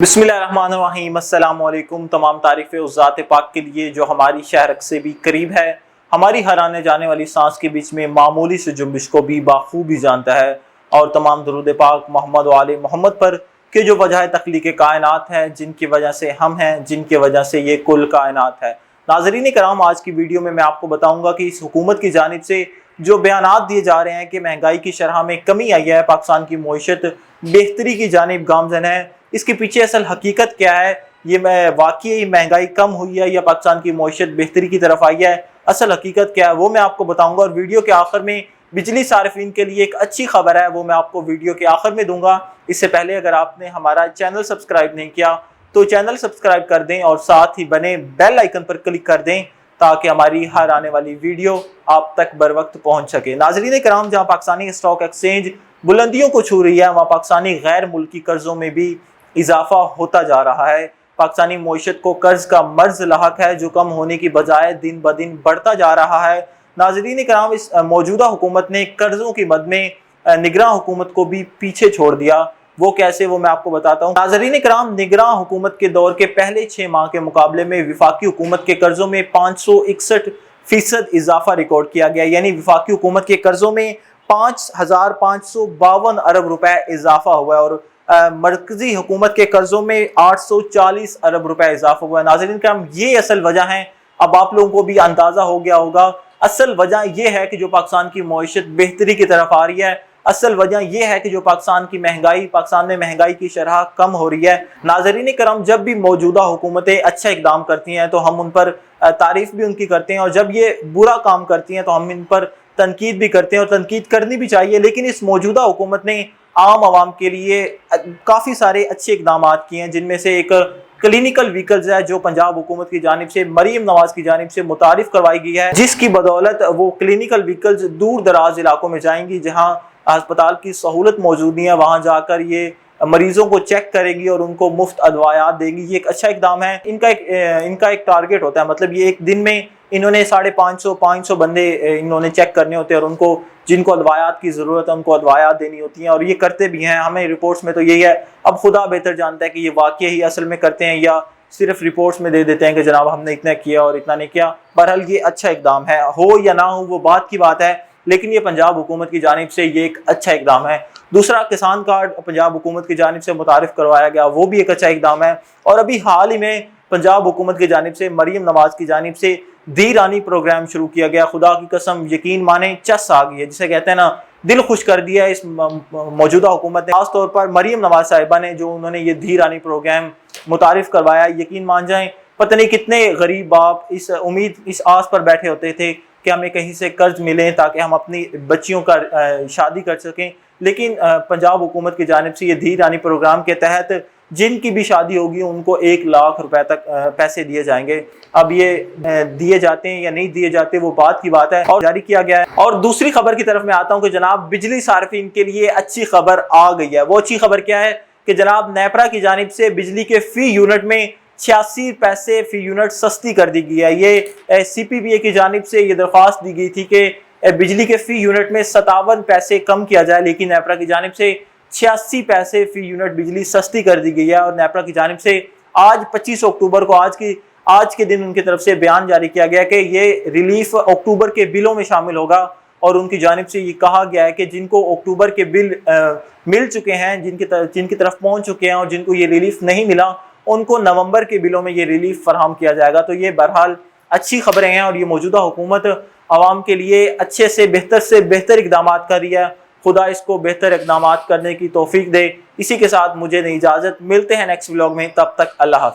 बिस्मिल्लाहिर्रहमानिर्रहीम। अस्सलाम वालेकुम। तमाम तारीफ़ें उस ज़ात पाक के लिए जो हमारी शहरक से भी करीब है, हमारी हर आने जाने वाली सांस के बीच में मामूली से जुम्बिश को भी बाखूबी जानता है। और तमाम दरूद पाक मोहम्मद व आले मोहम्मद पर कि जो वजह तख्लीक़ कायनात है, जिनकी वजह से हम हैं, जिनकी वजह से ये कुल कायनात है। नाज़रीन कराम, आज की वीडियो में मैं आपको बताऊँगा कि इस हुकूमत की जानिब से जो बयानात दिए जा रहे हैं कि महंगाई की शरह में कमी आई है, पाकिस्तान की मईशत बेहतरी की जानिब गामज़न है, इसके पीछे असल हकीकत क्या है? ये वाकई महंगाई कम हुई है या पाकिस्तान की मईशत बेहतरी की तरफ आई है? असल हकीकत क्या है वो मैं आपको बताऊंगा। और वीडियो के आखिर में बिजली सार्फिन के लिए एक अच्छी खबर है, वो मैं आपको वीडियो के आखिर में दूंगा। इससे पहले अगर आपने हमारा चैनल सब्सक्राइब नहीं किया तो चैनल सब्सक्राइब कर दें और साथ ही बने बेल आइकन पर क्लिक कर दें ताकि हमारी हर आने वाली वीडियो आप तक बर वक्त पहुँच सके। नाज़रीन कराम, जहाँ पाकिस्तानी स्टॉक एक्सचेंज बुलंदियों को छू रही है, वहाँ पाकिस्तानी गैर मुल्की कर्जों में भी इजाफा होता जा रहा है। पाकिस्तानी मईशत को कर्ज का मर्ज लाहक है जो कम होने की बजाय दिन ब दिन बढ़ता जा रहा है। नाज़रीन कराम, इस मौजूदा हुकूमत ने कर्जों की मद में निगरान हुकूमत को भी पीछे छोड़ दिया। वो कैसे, वो मैं आपको बताता हूँ। नाज़रीन कराम, निगरान हुकूमत के दौर के पहले 6 माह के मुकाबले में विफाकी हुकूमत के कर्जों में 561% इजाफा रिकॉर्ड किया गया। यानी विफाकी हुकूमत के कर्जों में 5552 अरब रुपए इजाफा हुआ है और मरकजी हुकूमत के कर्जों में 840 अरब रुपए इजाफा हुआ है। नाज़रीन कराम, ये असल वजह है। अब आप लोगों को भी अंदाजा हो गया होगा, असल वजह यह है कि जो पाकिस्तान की मईशत बेहतरी की तरफ आ रही है। असल वजह यह है कि जो पाकिस्तान में महंगाई की शरह कम हो रही है। नाज़रीन कराम, जब भी मौजूदा हुकूमतें अच्छा इकदाम करती हैं तो हम उन पर तारीफ भी उनकी करते हैं, और जब ये बुरा काम करती हैं तो हम इन पर तनकीद भी करते हैं, और तनकीद करनी भी चाहिए। लेकिन इस मौजूदा हुकूमत ने आम आवाम के लिए काफ़ी सारे अच्छे इकदाम किए हैं, जिनमें से एक क्लिनिकल व्हीकल्स है जो पंजाब हुकूमत की जानिब से मरीम नवाज की जानिब से मुतारिफ करवाई गई है, जिसकी बदौलत वो क्लिनिकल व्हीकल्स दूर दराज इलाकों में जाएंगी जहां अस्पताल की सहूलत मौजूद नहीं है। वहां जाकर ये मरीजों को चेक करेगी और उनको मुफ्त अदवायात देंगी। ये एक अच्छा इकदाम है। इनका एक टारगेट होता है, मतलब ये एक दिन में इन्होंने 550 बंदे इन्होंने चेक करने होते हैं और उनको जिनको अदवायात की ज़रूरत है उनको अदवायात देनी होती हैं, और ये करते भी हैं। हमें रिपोर्ट्स में तो यही है, अब खुदा बेहतर जानता है कि ये वाकई ही असल में करते हैं या सिर्फ रिपोर्ट्स में दे देते हैं कि जनाब हमने इतना किया और इतना नहीं किया। बहरहाल ये अच्छा इकदाम है, हो या ना हो वो बात की बात है, लेकिन ये पंजाब हुकूमत की जानिब से ये एक अच्छा इकदाम है। दूसरा, किसान कार्ड पंजाब हुकूमत की जानिब से मुतारिफ करवाया गया, वो भी एक अच्छा इकदाम है। और अभी हाल ही में पंजाब हुकूमत की जानिब से मरीम नवाज की जानिब से दी रानी प्रोग्राम शुरू किया गया। खुदा की कसम, यकीन माने चस आ गई है, जिसे कहते हैं ना, दिल खुश कर दिया इस मौजूदा हुकूमत ने। खास तौर पर मरीम नवाज साहिबा ने जो उन्होंने ये दी रानी प्रोग्राम मुतारिफ करवाया, यकीन मान जाएं पता नहीं कितने गरीब बाप इस आस पर बैठे होते थे कि हमें कहीं से कर्ज मिले ताकि हम अपनी बच्चियों का शादी कर सकें। लेकिन पंजाब हुकूमत की जानिब से ये धी रानी प्रोग्राम के तहत जिनकी भी शादी होगी उनको 1 लाख रुपए तक पैसे दिए जाएंगे। अब ये दिए जाते हैं या नहीं दिए जाते वो बात की बात है, और जारी किया गया है। और दूसरी खबर की तरफ मैं आता हूँ कि जनाब बिजली सार्फिन के लिए अच्छी खबर आ गई है। वो अच्छी खबर क्या है कि जनाब नेपरा की जानिब से बिजली के फी यूनिट में 86 पैसे फी यूनिट सस्ती कर दी गई है। ये CPBA की जानिब से ये दरख्वास्त दी गई थी कि बिजली के फी यूनिट में 57 पैसे कम किया जाए, लेकिन नेपरा की जानिब से 86 पैसे फी यूनिट बिजली सस्ती कर दी गई है। और नेपरा की जानिब से आज 25 अक्टूबर को आज के दिन उनकी तरफ से बयान जारी किया गया कि ये रिलीफ अक्टूबर के बिलों में शामिल होगा, और उनकी जानिब से ये कहा गया है कि जिनको अक्टूबर के बिल मिल चुके हैं, जिनकी तरफ पहुँच चुके हैं और जिनको ये रिलीफ नहीं मिला, उनको नवंबर के बिलों में ये रिलीफ फराहम किया जाएगा। तो ये बहरहाल अच्छी खबरें हैं, और ये मौजूदा हुकूमत आवाम के लिए अच्छे से बेहतर इकदाम कर रही है। खुदा इसको बेहतर इकदाम करने की तौफीक दे। इसी के साथ मुझे इजाज़त, मिलते हैं नेक्स्ट व्लॉग में, तब तक अल्लाह हाफ़िज़।